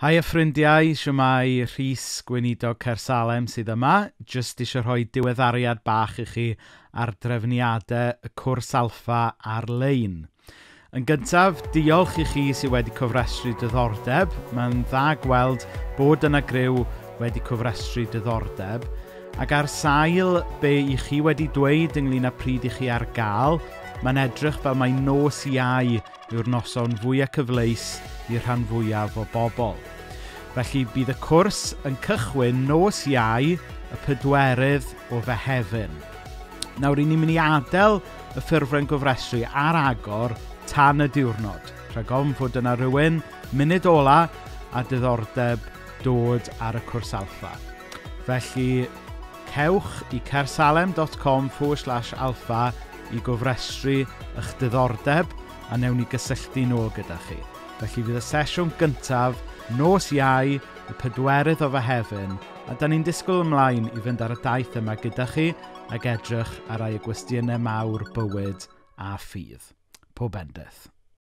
Hai a ffrindiau, siwmai Rhys Gweinidog Caersalem sydd yma. Jyst eisiau rhoi diweddariad bach i chi ar drefniadau y cwrs alffa ar-lein. Yn gyntaf, diolch i chi sydd wedi cofrestru diddordeb. Mae'n dda gweld bod yna griw wedi cofrestru diddordeb. Ac ar sail be i chi wedi dweud ynglyn â pryd i chi ar gael, mae'n edrych fel mae nos Iau yw'r noson fwyaf cyfleus i'r rhan fwyaf o bobl. Felly bydd y cwrs yn cychwyn nos Iau y 4 o Fehefin. Nawr, i ni'n mynd i adael y ffurflen gofrestru ar agor tan y diwrnod. Rhag ofn fod yna rhywun munud ola a diddordeb dod ar y cwrs alffa. Felly, cewch i caersalem.com/alffa i gofrestru eich diddordeb a newn ni gysylltu nhw gyda chi. Felly fydd y sesiwn gyntaf nos Iau y 4 o Fehefin a da ni'n disgwyl ymlaen i fynd ar y daith yma gyda chi ac edrych ar ei gwestiynau mawr bywyd a ffydd. Pob endith.